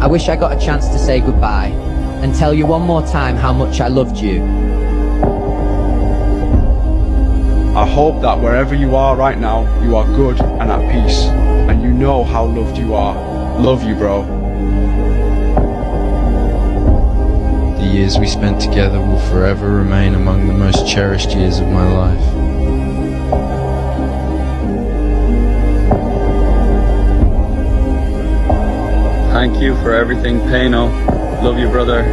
I wish I got a chance to say goodbye and tell you one more time how much I loved you. I hope that wherever you are right now, you are good and at peace, and you know how loved you are. Love you, bro. The years we spent together will forever remain among the most cherished years of my life. Thank you for everything, Payne. Love you, brother.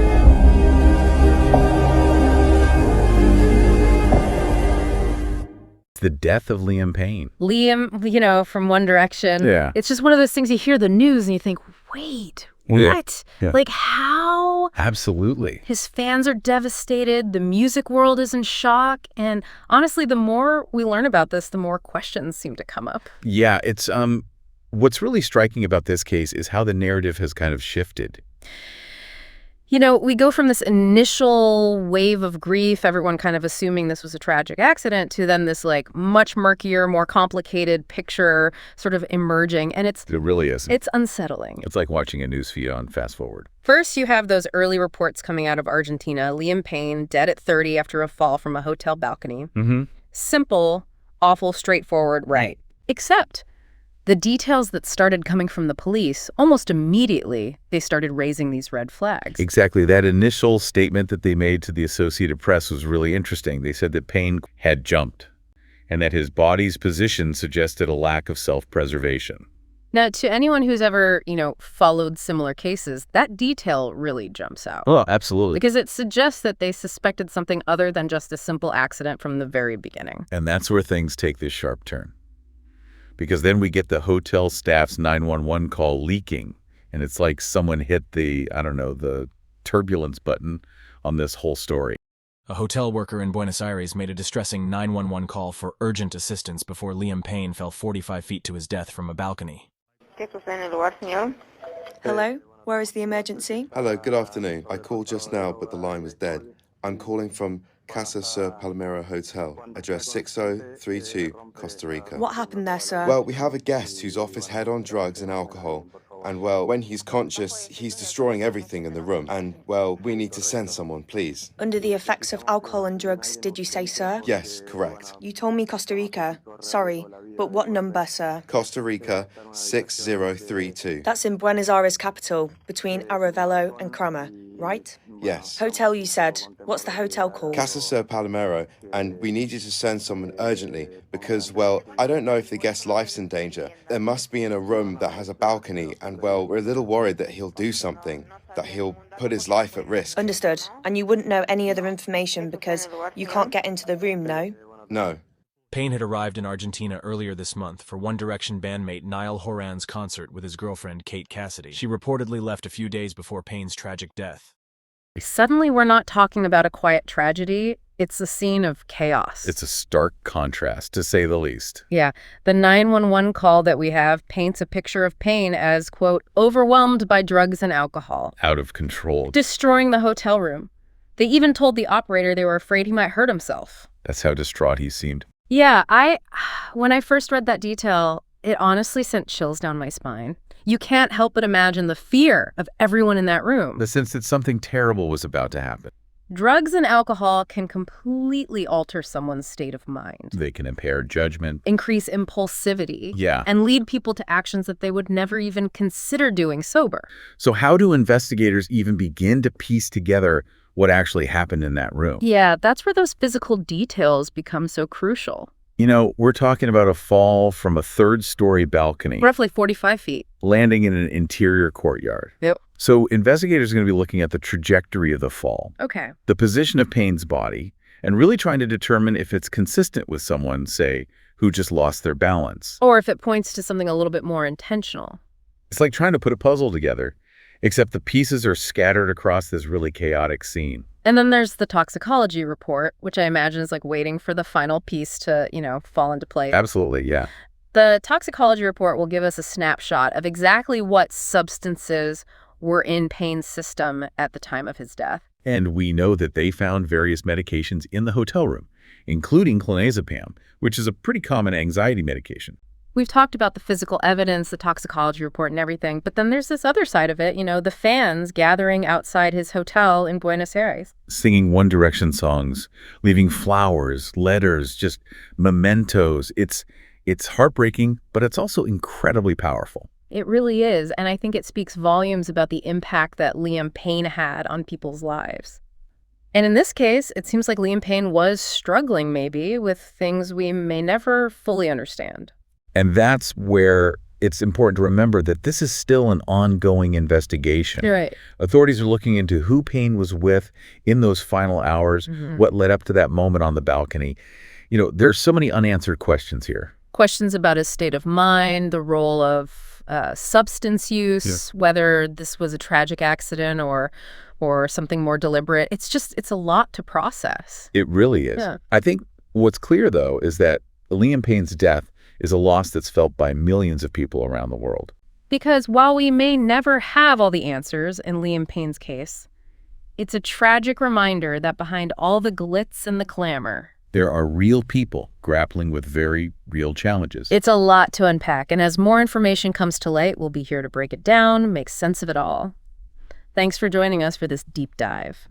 The death of Liam Payne. Liam, from One Direction. Yeah. It's just one of those things you hear the news and you think, wait, what? Yeah. Like how? Absolutely. His fans are devastated. The music world is in shock. And honestly, the more we learn about this, the more questions seem to come up. Yeah, it's what's really striking about this case is how the narrative has kind of shifted. We go from this initial wave of grief, everyone kind of assuming this was a tragic accident, to then this much murkier, more complicated picture sort of emerging. And it really is. It's unsettling. It's like watching a news feed on fast forward. First, you have those early reports coming out of Argentina. Liam Payne, dead at 30 after a fall from a hotel balcony. Mm-hmm. Simple, awful, straightforward, right. Except the details that started coming from the police, almost immediately, they started raising these red flags. Exactly. That initial statement that they made to the Associated Press was really interesting. They said that Payne had jumped and that his body's position suggested a lack of self-preservation. Now, to anyone who's ever, followed similar cases, that detail really jumps out. Oh, absolutely. Because it suggests that they suspected something other than just a simple accident from the very beginning. And that's where things take this sharp turn. Because then we get the hotel staff's 911 call leaking, and it's like someone hit the turbulence button on this whole story. A hotel worker in Buenos Aires made a distressing 911 call for urgent assistance before Liam Payne fell 45 feet to his death from a balcony. Hello, where is the emergency? Hello, good afternoon. I called just now, but the line was dead. I'm calling from Casa Sur Hotel, address 6032, Costa Rica. What happened there, sir? Well, we have a guest who's off his head on drugs and alcohol. And, when he's conscious, he's destroying everything in the room. And, we need to send someone, please. Under the effects of alcohol and drugs, did you say, sir? Yes, correct. You told me Costa Rica. Sorry, but what number, sir? Costa Rica, 6032. That's in Buenos Aires capital, between Aravello and Crama, right? Yes. Hotel, you said. What's the hotel called? Casa Sur Palomero, and we need you to send someone urgently because, I don't know if the guest's life's in danger. There must be in a room that has a balcony, and, we're a little worried that he'll do something, that he'll put his life at risk. Understood. And you wouldn't know any other information because you can't get into the room, no? No. Payne had arrived in Argentina earlier this month for One Direction bandmate Niall Horan's concert with his girlfriend Kate Cassidy. She reportedly left a few days before Payne's tragic death. Suddenly, we're not talking about a quiet tragedy. It's a scene of chaos. It's a stark contrast, to say the least. Yeah. The 911 call that we have paints a picture of Payne as, quote, overwhelmed by drugs and alcohol. Out of control. Destroying the hotel room. They even told the operator they were afraid he might hurt himself. That's how distraught he seemed. Yeah, when I first read that detail, it honestly sent chills down my spine. You can't help but imagine the fear of everyone in that room. The sense that something terrible was about to happen. Drugs and alcohol can completely alter someone's state of mind. They can impair judgment. Increase impulsivity. Yeah. And lead people to actions that they would never even consider doing sober. So how do investigators even begin to piece together what actually happened in that room? Yeah, that's where those physical details become so crucial. We're talking about a fall from a third-story balcony. Roughly 45 feet. Landing in an interior courtyard. Yep. So investigators are going to be looking at the trajectory of the fall. Okay. The position of Payne's body, and really trying to determine if it's consistent with someone, say, who just lost their balance. Or if it points to something a little bit more intentional. It's like trying to put a puzzle together, except the pieces are scattered across this really chaotic scene. And then there's the toxicology report, which I imagine is waiting for the final piece to, fall into place. Absolutely, yeah. The toxicology report will give us a snapshot of exactly what substances were in Payne's system at the time of his death. And we know that they found various medications in the hotel room, including clonazepam, which is a pretty common anxiety medication. We've talked about the physical evidence, the toxicology report, and everything, but then there's this other side of it, the fans gathering outside his hotel in Buenos Aires. Singing One Direction songs, leaving flowers, letters, just mementos. It's heartbreaking, but it's also incredibly powerful. It really is, and I think it speaks volumes about the impact that Liam Payne had on people's lives. And in this case, it seems like Liam Payne was struggling maybe with things we may never fully understand. And that's where it's important to remember that this is still an ongoing investigation. You're right. Authorities are looking into who Payne was with in those final hours, what led up to that moment on the balcony. There's so many unanswered questions here. Questions about his state of mind, the role of substance use, whether this was a tragic accident or something more deliberate. It's a lot to process. It really is. Yeah. I think what's clear, though, is that Liam Payne's death is a loss that's felt by millions of people around the world. Because while we may never have all the answers in Liam Payne's case, it's a tragic reminder that behind all the glitz and the clamor, there are real people grappling with very real challenges. It's a lot to unpack, and as more information comes to light, we'll be here to break it down, make sense of it all. Thanks for joining us for this deep dive.